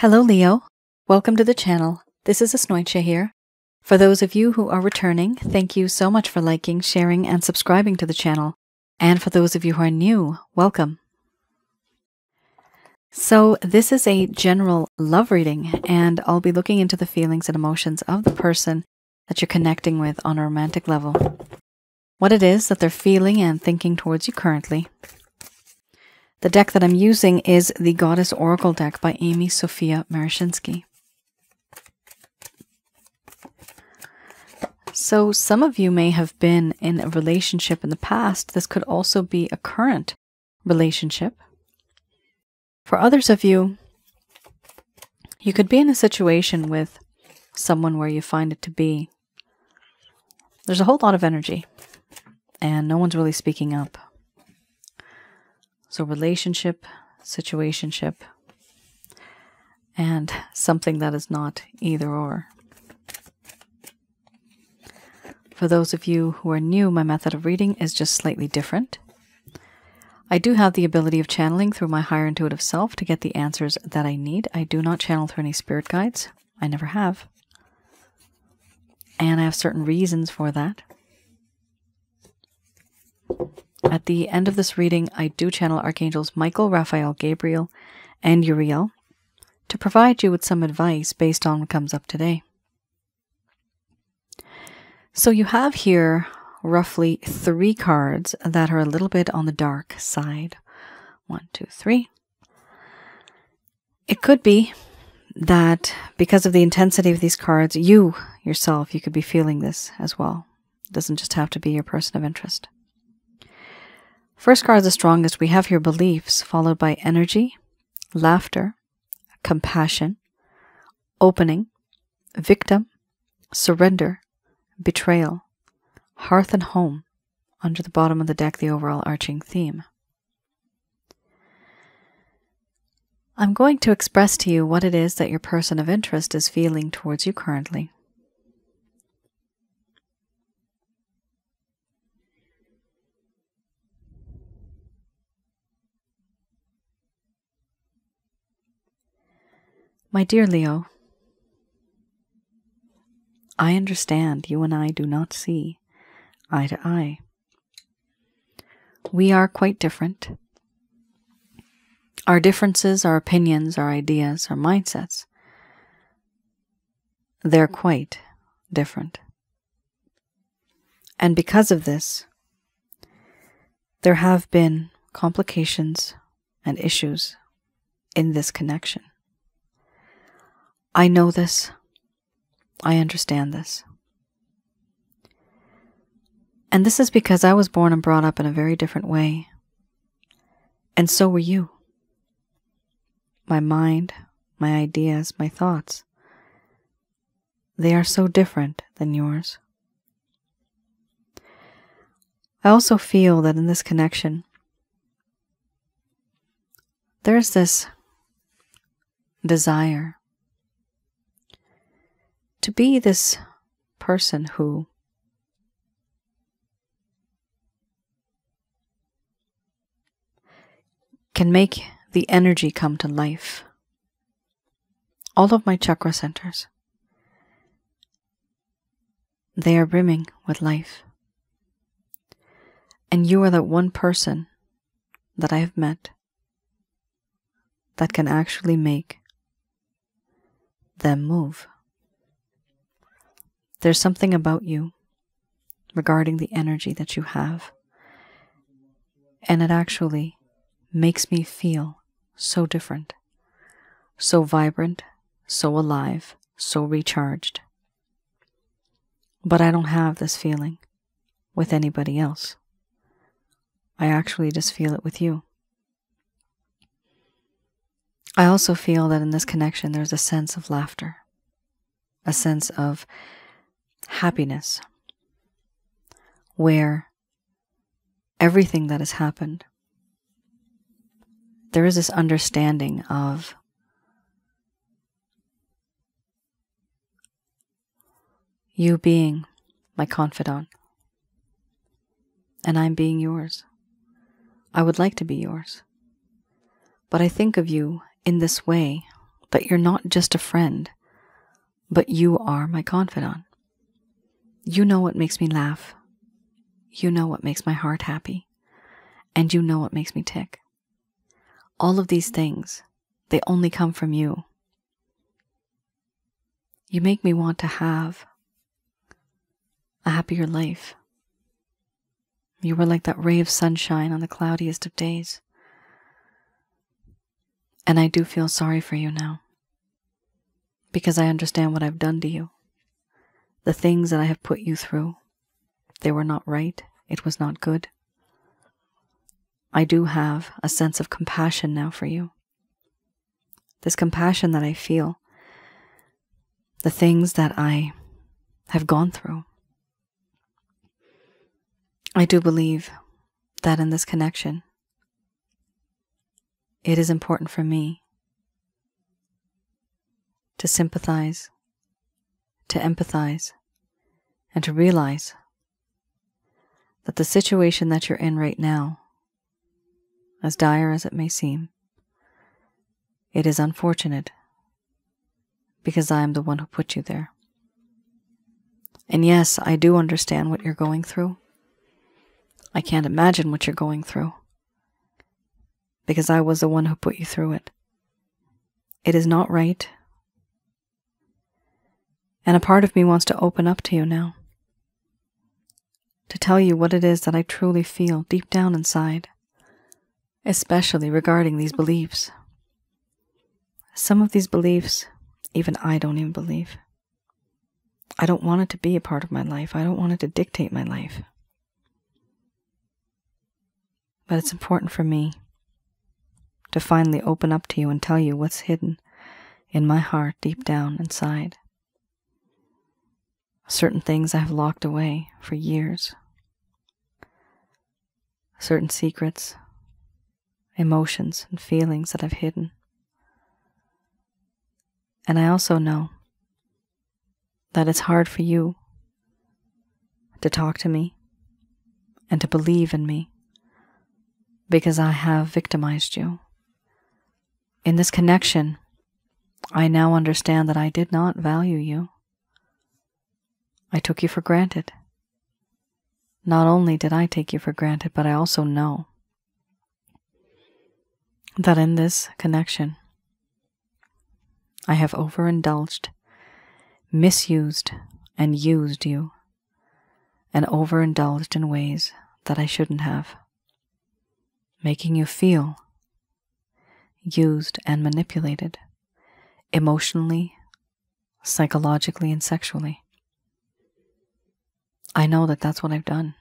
Hello Leo, welcome to the channel. This is Asnointia here. For those of you who are returning, thank you so much for liking, sharing, and subscribing to the channel. And for those of you who are new, welcome. So this is a general love reading, and I'll be looking into the feelings and emotions of the person that you're connecting with on a romantic level. What it is that they're feeling and thinking towards you currently. The deck that I'm using is the Goddess Oracle deck by Amy Sophia Marashinsky. So some of you may have been in a relationship in the past. This could also be a current relationship. For others of you, you could be in a situation with someone where you find it to be, there's a whole lot of energy and no one's really speaking up. So relationship, situationship, and something that is not either or. For those of you who are new, my method of reading is just slightly different. I do have the ability of channeling through my higher intuitive self to get the answers that I need. I do not channel through any spirit guides. I never have. And I have certain reasons for that. At the end of this reading, I do channel Archangels Michael, Raphael, Gabriel, and Uriel to provide you with some advice based on what comes up today. So you have here roughly 3 cards that are a little bit on the dark side. 1, 2, 3. It could be that because of the intensity of these cards, you yourself, you could be feeling this as well. It doesn't just have to be your person of interest. First card is the strongest. We have here beliefs, followed by energy, laughter, compassion, opening, victim, surrender, betrayal, hearth and home. Under the bottom of the deck, the overall arching theme. I'm going to express to you what it is that your person of interest is feeling towards you currently. My dear Leo, I understand you and I do not see eye to eye. We are quite different. Our differences, our opinions, our ideas, our mindsets, they're quite different. And because of this, there have been complications and issues in this connection. I know this. I understand this. And this is because I was born and brought up in a very different way. And so were you. My mind, my ideas, my thoughts, they are so different than yours. I also feel that in this connection, there's this desire to be this person who can make the energy come to life. All of my chakra centers, they are brimming with life. And you are that one person that I have met that can actually make them move. There's something about you regarding the energy that you have, and it actually makes me feel so different, so vibrant, so alive, so recharged. But I don't have this feeling with anybody else. I actually just feel it with you. I also feel that in this connection there's a sense of laughter, a sense of happiness, where everything that has happened, there is this understanding of you being my confidant, and I'm being yours. I would like to be yours, but I think of you in this way that you're not just a friend, but you are my confidant. You know what makes me laugh. You know what makes my heart happy. And you know what makes me tick. All of these things, they only come from you. You make me want to have a happier life. You were like that ray of sunshine on the cloudiest of days. And I do feel sorry for you now, because I understand what I've done to you. The things that I have put you through, they were not right. It was not good. I do have a sense of compassion now for you. This compassion that I feel, the things that I have gone through. I do believe that in this connection, it is important for me to sympathize, to empathize, and to realize that the situation that you're in right now, as dire as it may seem, it is unfortunate because I am the one who put you there. And yes, I do understand what you're going through. I can't imagine what you're going through because I was the one who put you through it. It is not right. And a part of me wants to open up to you now, to tell you what it is that I truly feel deep down inside, especially regarding these beliefs. Some of these beliefs, even I don't even believe. I don't want it to be a part of my life. I don't want it to dictate my life. But it's important for me to finally open up to you and tell you what's hidden in my heart deep down inside. Certain things I have locked away for years. Certain secrets, emotions, and feelings that I've hidden. And I also know that it's hard for you to talk to me and to believe in me because I have victimized you. In this connection, I now understand that I did not value you. I took you for granted. Not only did I take you for granted, but I also know that in this connection, I have overindulged, misused, and used you, and overindulged in ways that I shouldn't have, making you feel used and manipulated, emotionally, psychologically, and sexually. I know that that's what I've done.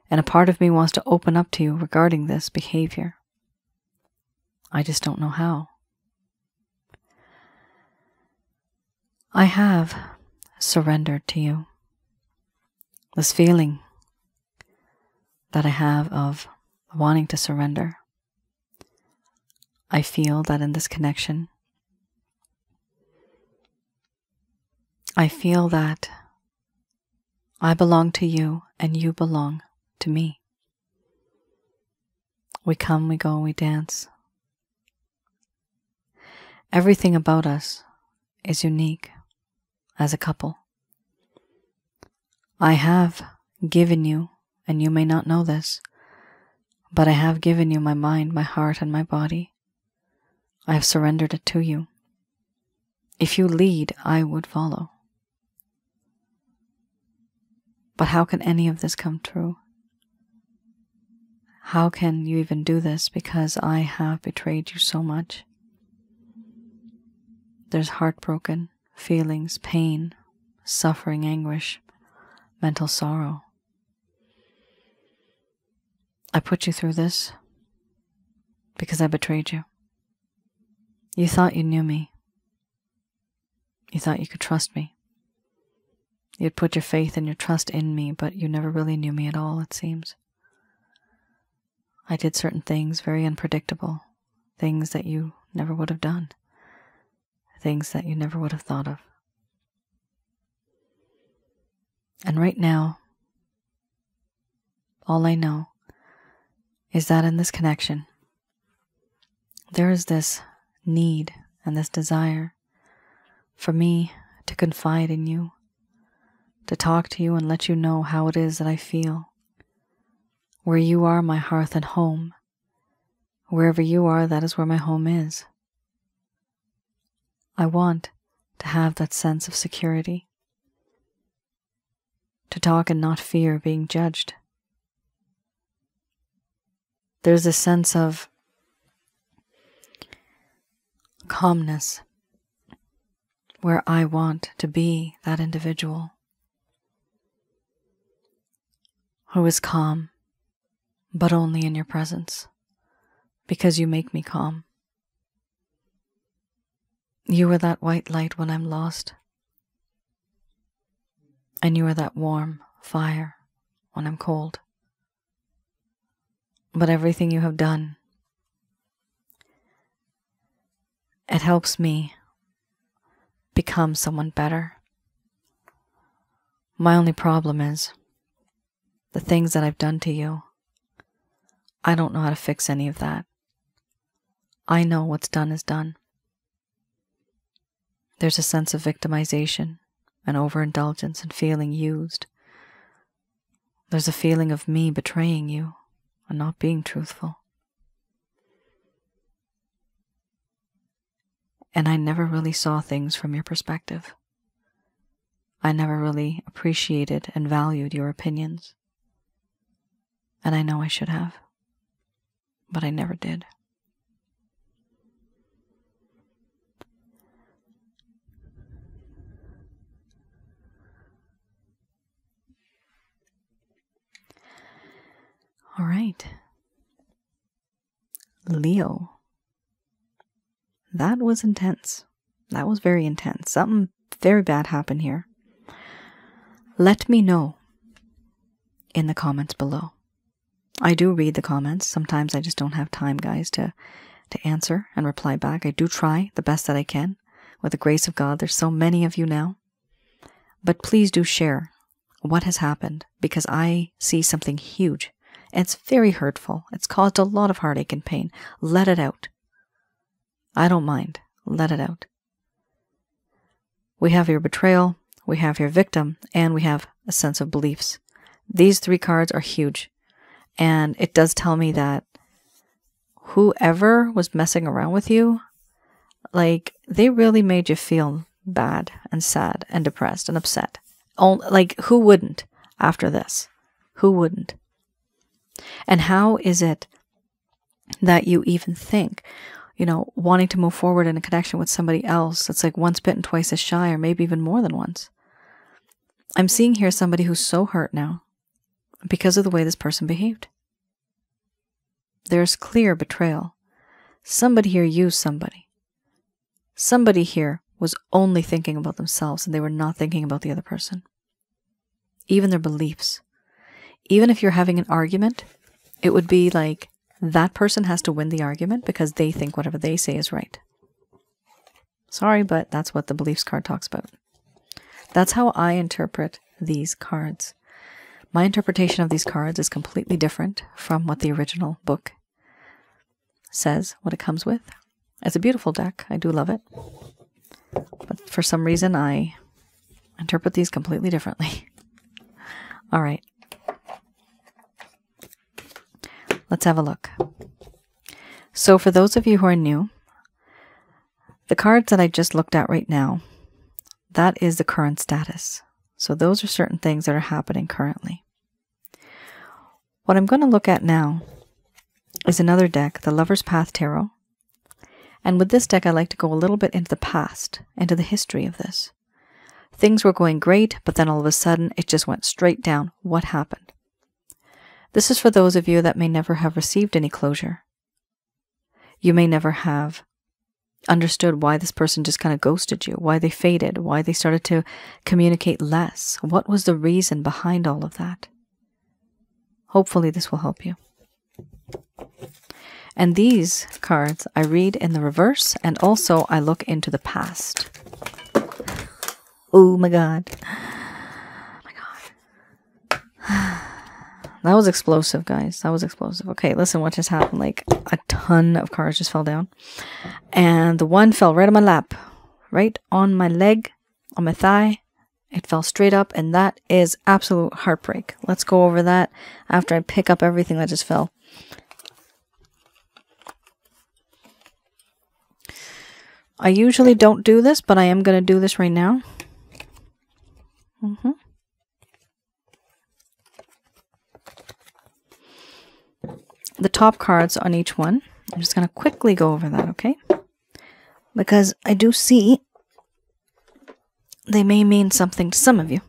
And a part of me wants to open up to you regarding this behavior. I just don't know how. I have surrendered to you. This feeling that I have of wanting to surrender. I feel that in this connection, I feel that I belong to you and you belong to me. We come, we go, we dance. Everything about us is unique as a couple. I have given you, and you may not know this, but I have given you my mind, my heart, and my body. I have surrendered it to you. If you lead, I would follow. But how can any of this come true? How can you even do this because I have betrayed you so much? There's heartbroken feelings, pain, suffering, anguish, mental sorrow. I put you through this because I betrayed you. You thought you knew me. You thought you could trust me. You'd put your faith and your trust in me, but you never really knew me at all, it seems. I did certain things very unpredictable, things that you never would have done, things that you never would have thought of. And right now, all I know is that in this connection, there is this need and this desire for me to confide in you, to talk to you and let you know how it is that I feel. Where you are, my hearth and home. Wherever you are, that is where my home is. I want to have that sense of security, to talk and not fear being judged. There's a sense of calmness where I want to be that individual who is calm, but only in your presence, because you make me calm. You are that white light when I'm lost, and you are that warm fire when I'm cold. But everything you have done, it helps me become someone better. My only problem is the things that I've done to you. I don't know how to fix any of that. I know what's done is done. There's a sense of victimization and overindulgence and feeling used. There's a feeling of me betraying you and not being truthful. And I never really saw things from your perspective. I never really appreciated and valued your opinions. And I know I should have, but I never did. All right. Leo. That was intense. That was very intense. Something very bad happened here. Let me know in the comments below. I do read the comments. Sometimes I just don't have time, guys, to answer and reply back. I do try the best that I can. With the grace of God, there's so many of you now. But please do share what has happened, because I see something huge. It's very hurtful. It's caused a lot of heartache and pain. Let it out. I don't mind. Let it out. We have your betrayal, we have your victim, and we have a sense of beliefs. These three cards are huge. And it does tell me that whoever was messing around with you, like, they really made you feel bad and sad and depressed and upset. Like, who wouldn't after this? Who wouldn't? And how is it that you even think, wanting to move forward in a connection with somebody else, it's like once bitten, twice as shy, or maybe even more than once. I'm seeing here somebody who's so hurt now because of the way this person behaved. There's clear betrayal. Somebody here used somebody. Somebody here was only thinking about themselves and they were not thinking about the other person. Even their beliefs. Even if you're having an argument, it would be like that person has to win the argument because they think whatever they say is right. Sorry, but that's what the beliefs card talks about. That's how I interpret these cards. My interpretation of these cards is completely different from what the original book says, what it comes with. It's a beautiful deck. I do love it. But for some reason, I interpret these completely differently. All right. Let's have a look. So for those of you who are new, the cards that I just looked at right now, that is the current status. So those are certain things that are happening currently. What I'm going to look at now is another deck, the Lover's Path Tarot. And with this deck, I like to go a little bit into the past, into the history of this. Things were going great, but then all of a sudden, it just went straight down. What happened? This is for those of you that may never have received any closure. You may never have understood why this person just kind of ghosted you, why they faded, why they started to communicate less. What was the reason behind all of that? Hopefully this will help you. And these cards I read in the reverse, and also I look into the past. Oh my God. Oh my God. That was explosive, guys. That was explosive. Okay, listen what just happened. Like a ton of cards just fell down. And the one fell right on my lap. Right on my leg, on my thigh. It fell straight up, and that is absolute heartbreak. Let's go over that after I pick up everything that just fell. I usually don't do this, but I am going to do this right now. The top cards on each one. I'm just going to quickly go over that, okay? Because I do see they may mean something to some of you.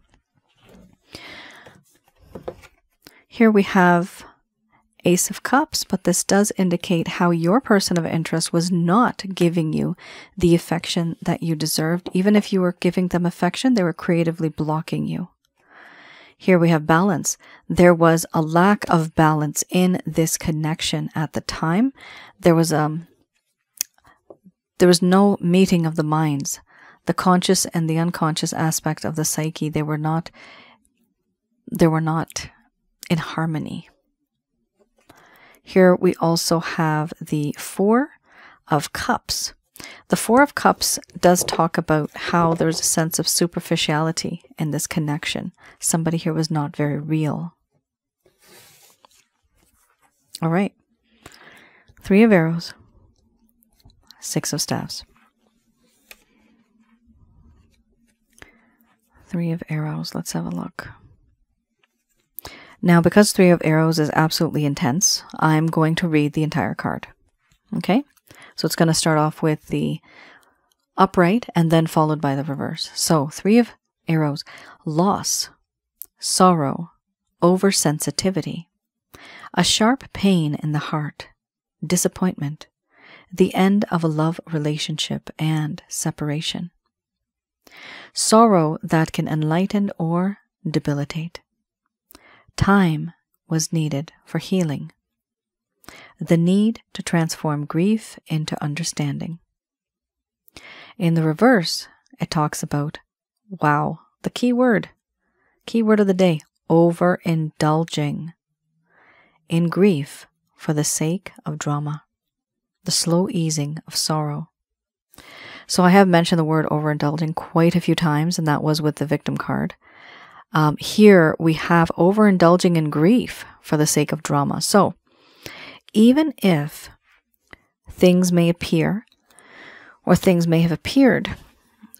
Here we have Ace of Cups, but this does indicate how your person of interest was not giving you the affection that you deserved. Even if you were giving them affection, they were creatively blocking you. Here we have Balance. There was a lack of balance in this connection at the time. There was no meeting of the minds. The conscious and the unconscious aspect of the psyche, they were not in harmony. Here we also have the Four of Cups. The Four of Cups does talk about how there's a sense of superficiality in this connection. Somebody here was not very real. All right. Three of Arrows. Six of Staves. Three of Arrows. Let's have a look. Now, because Three of Arrows is absolutely intense, I'm going to read the entire card. Okay? So it's going to start off with the upright and then followed by the reverse. So, Three of Arrows. Loss, sorrow, oversensitivity, a sharp pain in the heart, disappointment, the end of a love relationship, and separation. Sorrow that can enlighten or debilitate. Time was needed for healing. The need to transform grief into understanding. In the reverse, it talks about, wow, the key word of the day, overindulging in grief for the sake of drama, the slow easing of sorrow. So I have mentioned the word overindulging quite a few times, and that was with the victim card. Here we have overindulging in grief for the sake of drama. So even if things may appear, or things may have appeared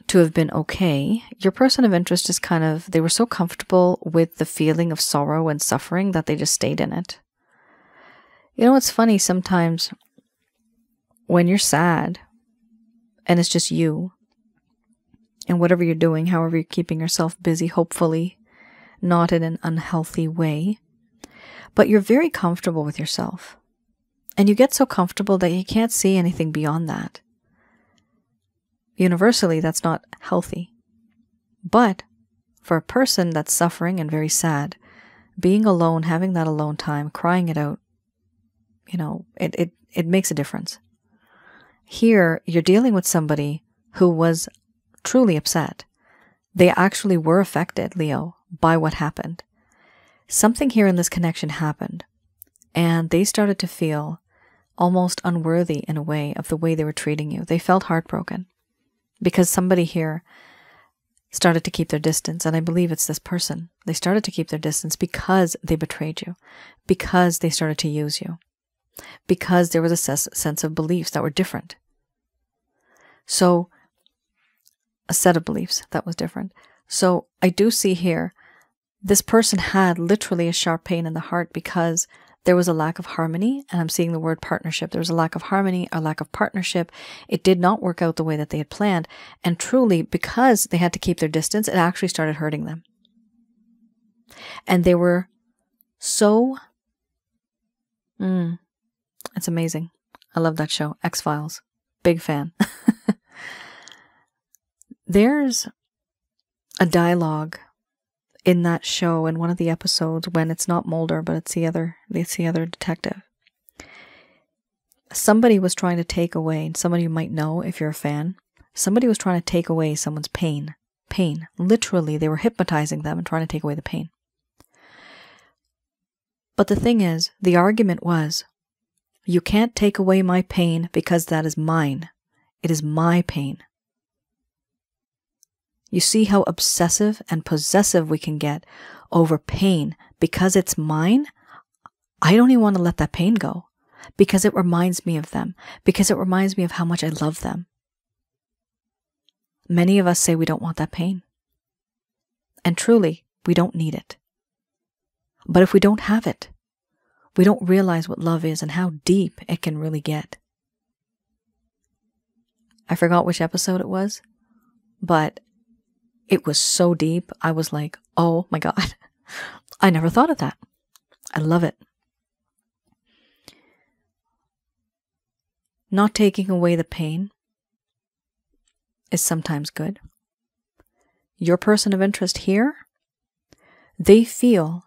to have been okay, your person of interest is they were so comfortable with the feeling of sorrow and suffering that they just stayed in it. You know, it's funny sometimes when you're sad and it's just you and whatever you're doing, however you're keeping yourself busy, hopefully not in an unhealthy way, but you're very comfortable with yourself. And you get so comfortable that you can't see anything beyond that. Universally, that's not healthy. But for a person that's suffering and very sad, being alone, having that alone time, crying it out, you know, it makes a difference. Here, you're dealing with somebody who was truly upset. They actually were affected, Leo, by what happened. Something here in this connection happened, and they started to feel almost unworthy in a way of the way they were treating you. They felt heartbroken because somebody here started to keep their distance, and I believe it's this person. They started to keep their distance because they betrayed you, because they started to use you, because there was a sense of beliefs that were different. So, a set of beliefs that was different. So, I do see here, this person had literally a sharp pain in the heart because there was a lack of harmony, and I'm seeing the word partnership. There was a lack of harmony, a lack of partnership. It did not work out the way that they had planned, and truly, because they had to keep their distance, it actually started hurting them. And they were so... it's amazing. I love that show, X-Files. Big fan. There's a dialogue in that show, in one of the episodes, when it's not Mulder, but it's the other detective. Somebody was trying to take away, and somebody you might know if you're a fan, somebody was trying to take away someone's pain. Pain. Literally, they were hypnotizing them and trying to take away the pain. But the thing is, the argument was, you can't take away my pain because that is mine. It is my pain. You see how obsessive and possessive we can get over pain because it's mine? I don't even want to let that pain go because it reminds me of them, because it reminds me of how much I love them. Many of us say we don't want that pain. And truly, we don't need it. But if we don't have it, we don't realize what love is and how deep it can really get. I forgot which episode it was, but it was so deep. I was like, oh my God, I never thought of that. I love it. Not taking away the pain is sometimes good. Your person of interest here, they feel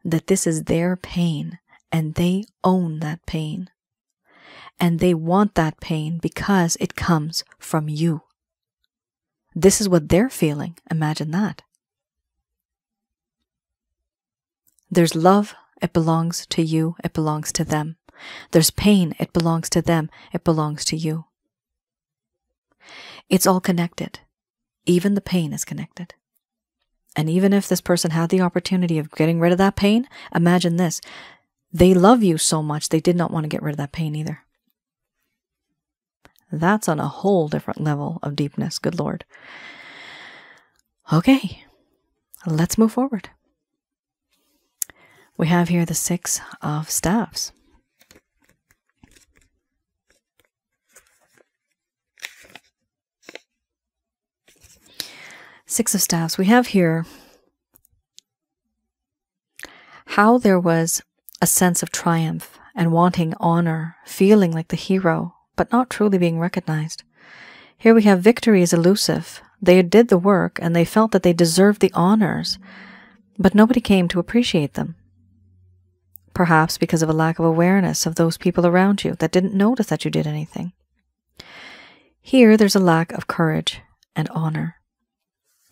that this is their pain and they own that pain. And they want that pain because it comes from you. This is what they're feeling. Imagine that. There's love, it belongs to you, it belongs to them. There's pain, it belongs to them, it belongs to you. It's all connected. Even the pain is connected. And even if this person had the opportunity of getting rid of that pain, imagine this. They love you so much, they did not want to get rid of that pain either. That's on a whole different level of deepness, good Lord. Okay, let's move forward. We have here the 6 of Staves. Six of Staves. We have here how there was a sense of triumph and wanting honor, feeling like the hero, but not truly being recognized. Here we have victory is elusive. They did the work and they felt that they deserved the honors, but nobody came to appreciate them. Perhaps because of a lack of awareness of those people around you that didn't notice that you did anything. Here there's a lack of courage and honor.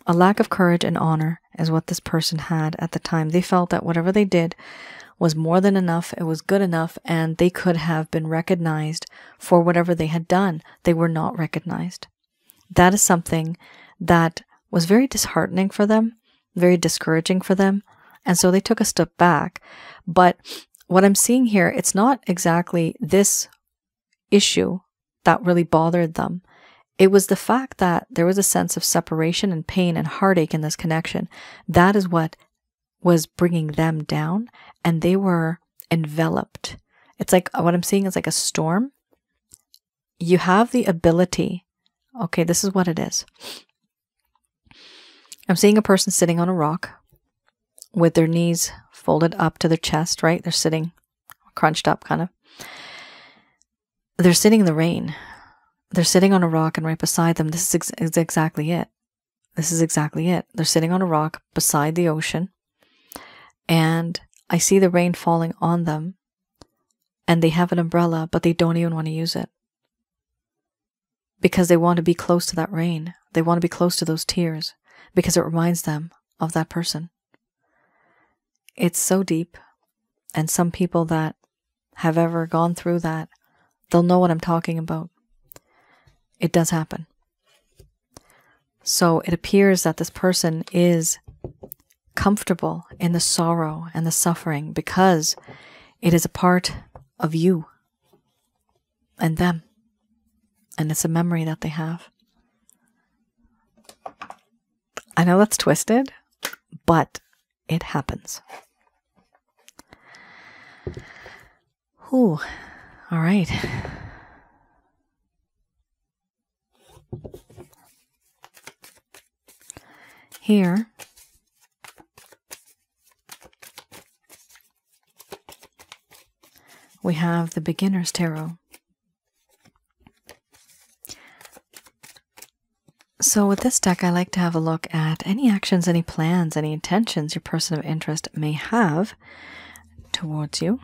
A lack of courage and honor is what this person had at the time. They felt that whatever they did was more than enough, it was good enough, and they could have been recognized for whatever they had done. They were not recognized. That is something that was very disheartening for them, very discouraging for them, and so they took a step back. But what I'm seeing here, it's not exactly this issue that really bothered them. It was the fact that there was a sense of separation and pain and heartache in this connection. That is what was bringing them down, and they were enveloped. It's like, what I'm seeing is like a storm. You have the ability, okay, this is what it is. I'm seeing a person sitting on a rock with their knees folded up to their chest, right? They're sitting crunched up, kind of. They're sitting in the rain. They're sitting on a rock, and right beside them, this is exactly it. This is exactly it. They're sitting on a rock beside the ocean, and I see the rain falling on them, and they have an umbrella, but they don't even want to use it because they want to be close to that rain. They want to be close to those tears because it reminds them of that person. It's so deep, and some people that have ever gone through that, they'll know what I'm talking about. It does happen. So it appears that this person is comfortable in the sorrow and the suffering because it is a part of you and them. And it's a memory that they have. I know that's twisted, but it happens. Whew. All right. Here, we have the Beginner's Tarot. So with this deck, I like to have a look at any actions, any plans, any intentions your person of interest may have towards you.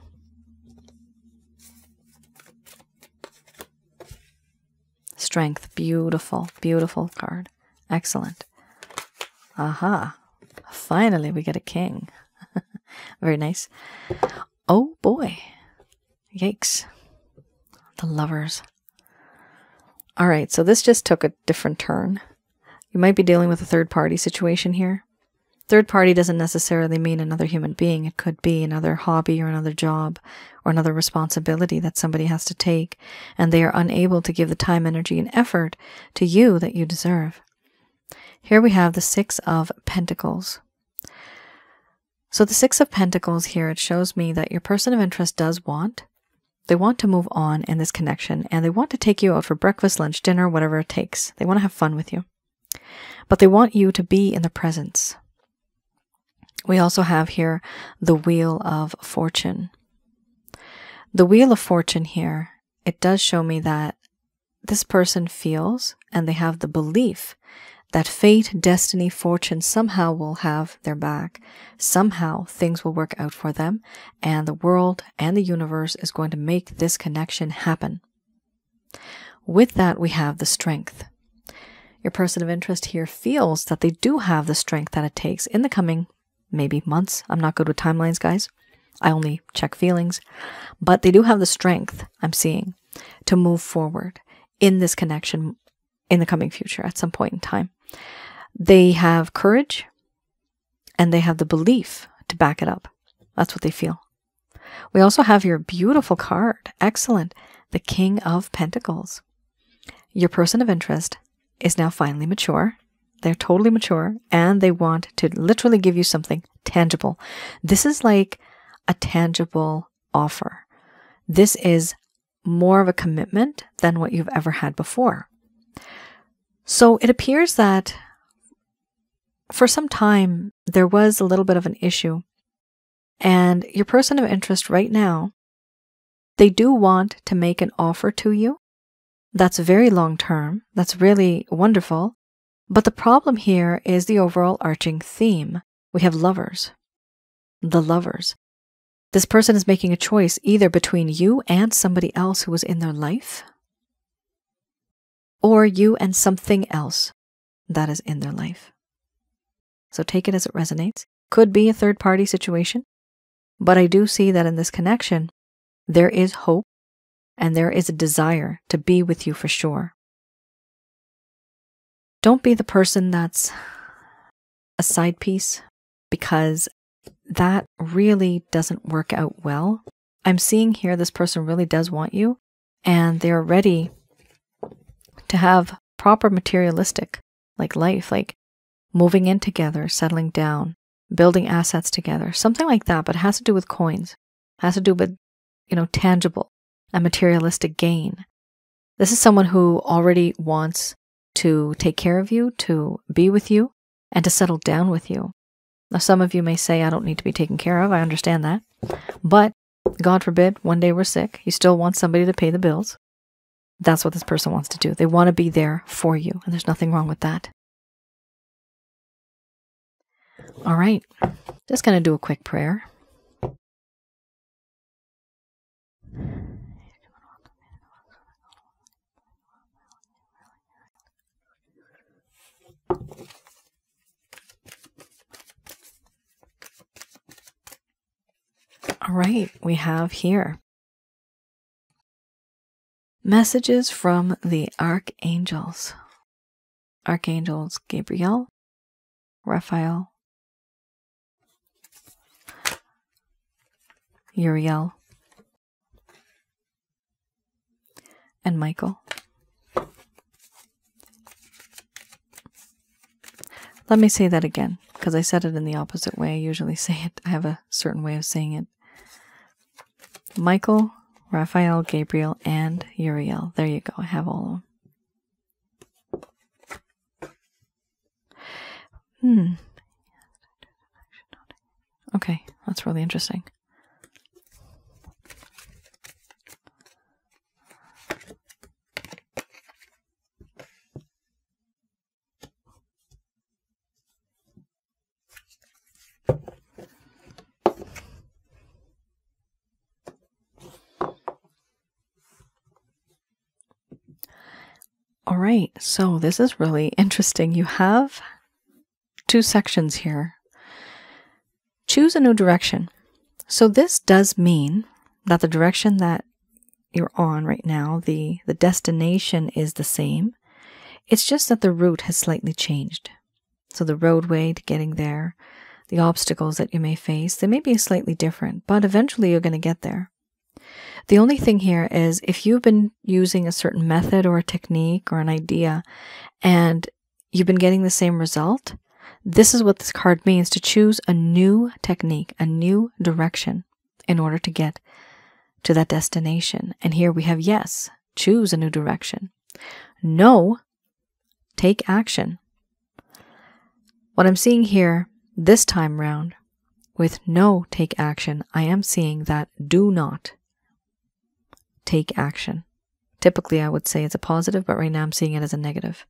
Strength, beautiful, beautiful card. Excellent. Aha. Finally, we get a king. Very nice. Oh boy. Yikes. The Lovers. All right, so this just took a different turn. You might be dealing with a third-party situation here. Third party doesn't necessarily mean another human being. It could be another hobby or another job or another responsibility that somebody has to take, and they are unable to give the time, energy, and effort to you that you deserve. Here we have the Six of Pentacles. So the Six of Pentacles here, it shows me that your person of interest does want. They want to move on in this connection, and they want to take you out for breakfast, lunch, dinner, whatever it takes. They want to have fun with you. But they want you to be in the presence. We also have here the Wheel of Fortune. The Wheel of Fortune here, it does show me that this person feels and they have the belief that fate, destiny, fortune somehow will have their back. Somehow things will work out for them, and the world and the universe is going to make this connection happen. With that, we have the Strength. Your person of interest here feels that they do have the strength that it takes in the coming maybe months. I'm not good with timelines, guys. I only check feelings. But they do have the strength, I'm seeing, to move forward in this connection in the coming future at some point in time. They have courage and they have the belief to back it up. That's what they feel. We also have your beautiful card. Excellent. The King of Pentacles. Your person of interest is now finally mature. They're totally mature, and they want to literally give you something tangible. This is like a tangible offer. This is more of a commitment than what you've ever had before. So it appears that for some time, there was a little bit of an issue, and your person of interest right now, they do want to make an offer to you. That's very long term. That's really wonderful. But the problem here is the overall arching theme. We have Lovers. The Lovers. This person is making a choice either between you and somebody else who was in their life, or you and something else that is in their life. So take it as it resonates. Could be a third-party situation, but I do see that in this connection, there is hope and there is a desire to be with you for sure. Don't be the person that's a side piece, because that really doesn't work out well. I'm seeing here this person really does want you, and they're ready to have proper materialistic like life, like moving in together, settling down, building assets together, something like that, but it has to do with coins. It has to do with, tangible and materialistic gain. This is someone who already wants to take care of you, to be with you, and to settle down with you. Now, some of you may say, I don't need to be taken care of. I understand that. But God forbid, one day we're sick. You still want somebody to pay the bills. That's what this person wants to do. They want to be there for you, and there's nothing wrong with that. All right, just going to do a quick prayer. All right, we have here messages from the archangels. Archangels Gabriel, Raphael, Uriel, and Michael. Let me say that again, because I said it in the opposite way I usually say it. I have a certain way of saying it. Michael, Raphael, Gabriel, and Uriel. There you go. I have all of them. Okay, that's really interesting. All right, so this is really interesting. You have two sections here. Choose a new direction. So this does mean that the direction that you're on right now, the destination is the same. It's just that the route has slightly changed. So the roadway to getting there, the obstacles that you may face, they may be slightly different, but eventually you're going to get there. The only thing here is if you've been using a certain method or a technique or an idea and you've been getting the same result, this is what this card means, to choose a new technique, a new direction in order to get to that destination. And here we have yes, choose a new direction. No, take action. What I'm seeing here this time round with no, take action, I am seeing that do not take action. Typically, I would say it's a positive, but right now I'm seeing it as a negative.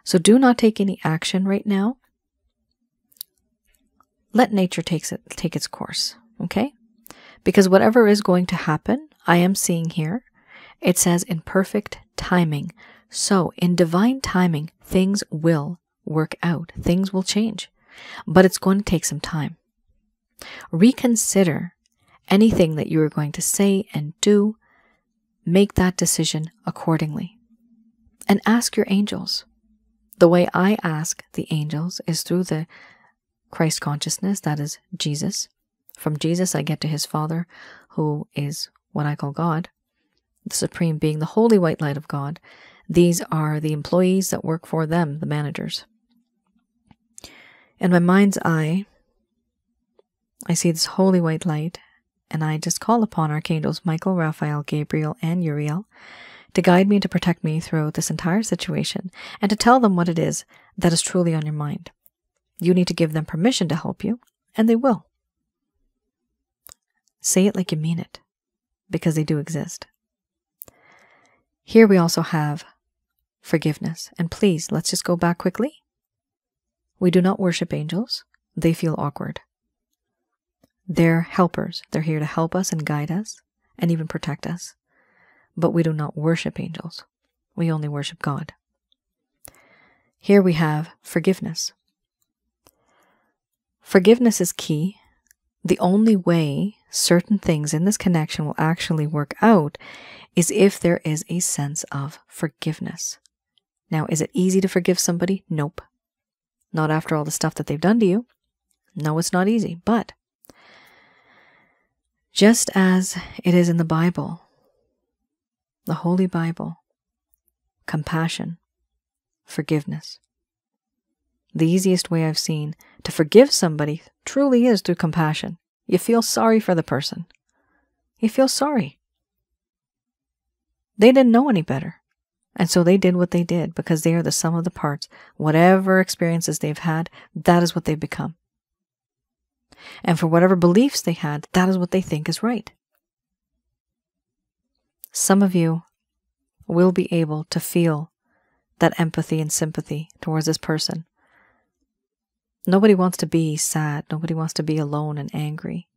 So do not take any action right now. Let nature take its course, okay? Because whatever is going to happen, I am seeing here, it says in perfect timing. So in divine timing, things will work out. Things will change. But it's going to take some time. Reconsider anything that you are going to say and do. Make that decision accordingly. And ask your angels. The way I ask the angels is through the Christ consciousness, that is Jesus. From Jesus I get to his Father, who is what I call God, the Supreme Being, the holy white light of God. These are the employees that work for them, the managers. In my mind's eye, I see this holy white light, and I just call upon archangels Michael, Raphael, Gabriel, and Uriel to guide me and to protect me throughout this entire situation, and to tell them what it is that is truly on your mind. You need to give them permission to help you, and they will. Say it like you mean it, because they do exist. Here we also have forgiveness. And please, let's just go back quickly. We do not worship angels. They feel awkward. They're helpers. They're here to help us and guide us and even protect us. But we do not worship angels. We only worship God. Here we have forgiveness. Forgiveness is key. The only way certain things in this connection will actually work out is if there is a sense of forgiveness. Now, is it easy to forgive somebody? Nope. Not after all the stuff that they've done to you. No, it's not easy. But just as it is in the Bible, the Holy Bible, compassion, forgiveness. The easiest way I've seen to forgive somebody truly is through compassion. You feel sorry for the person. You feel sorry. They didn't know any better. And so they did what they did because they are the sum of the parts. Whatever experiences they've had, that is what they've become. And for whatever beliefs they had, that is what they think is right. Some of you will be able to feel that empathy and sympathy towards this person. Nobody wants to be sad. Nobody wants to be alone and angry.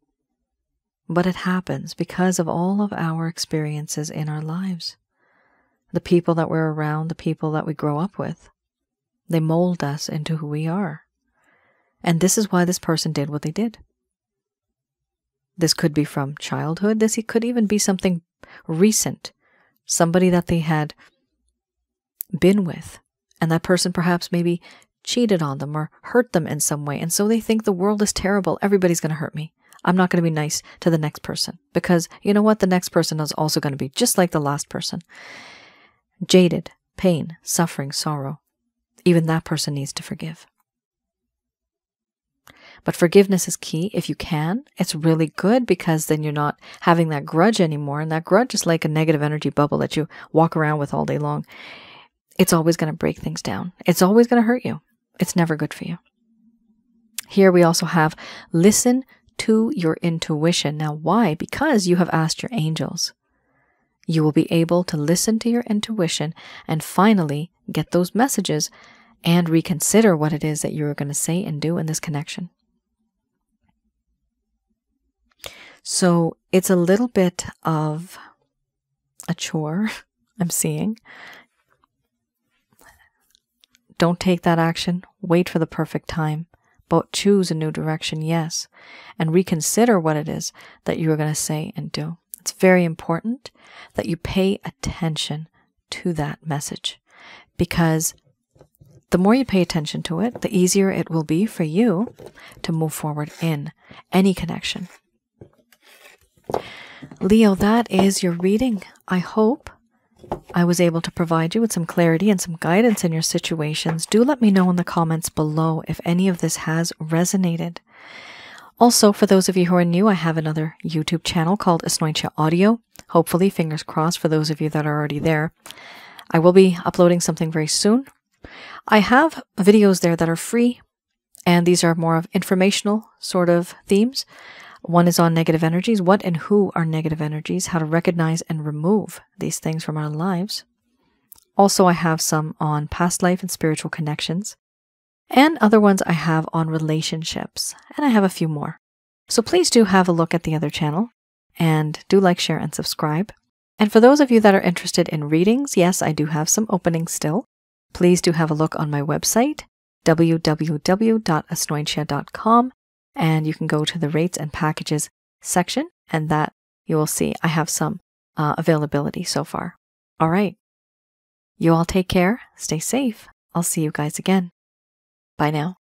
But it happens because of all of our experiences in our lives. The people that we're around, the people that we grow up with, they mold us into who we are. And this is why this person did what they did. This could be from childhood. This could even be something recent. Somebody that they had been with. And that person perhaps maybe cheated on them or hurt them in some way. And so they think the world is terrible. Everybody's going to hurt me. I'm not going to be nice to the next person. Because you know what? The next person is also going to be just like the last person. Jaded, pain, suffering, sorrow. Even that person needs to forgive. But forgiveness is key. If you can, it's really good because then you're not having that grudge anymore. And that grudge is like a negative energy bubble that you walk around with all day long. It's always going to break things down. It's always going to hurt you. It's never good for you. Here we also have listen to your intuition. Now, why? Because you have asked your angels. You will be able to listen to your intuition and finally get those messages and reconsider what it is that you're going to say and do in this connection. So it's a little bit of a chore, I'm seeing. Don't take that action. Wait for the perfect time. but choose a new direction, yes, and reconsider what it is that you are going to say and do. It's very important that you pay attention to that message, because the more you pay attention to it, the easier it will be for you to move forward in any connection. Leo, that is your reading. I hope I was able to provide you with some clarity and some guidance in your situations. Do let me know in the comments below if any of this has resonated. Also, for those of you who are new, I have another YouTube channel called Asnointia Audio. Hopefully, fingers crossed for those of you that are already there. I will be uploading something very soon. I have videos there that are free, and these are more of informational sort of themes. One is on negative energies. What and who are negative energies? How to recognize and remove these things from our lives. Also, I have some on past life and spiritual connections. And other ones I have on relationships. And I have a few more. So please do have a look at the other channel. And do like, share, and subscribe. And for those of you that are interested in readings, yes, I do have some openings still. Please do have a look on my website, www.asnointia.com. And you can go to the rates and packages section, and that you will see I have some availability so far. All right. You all take care. Stay safe. I'll see you guys again. Bye now.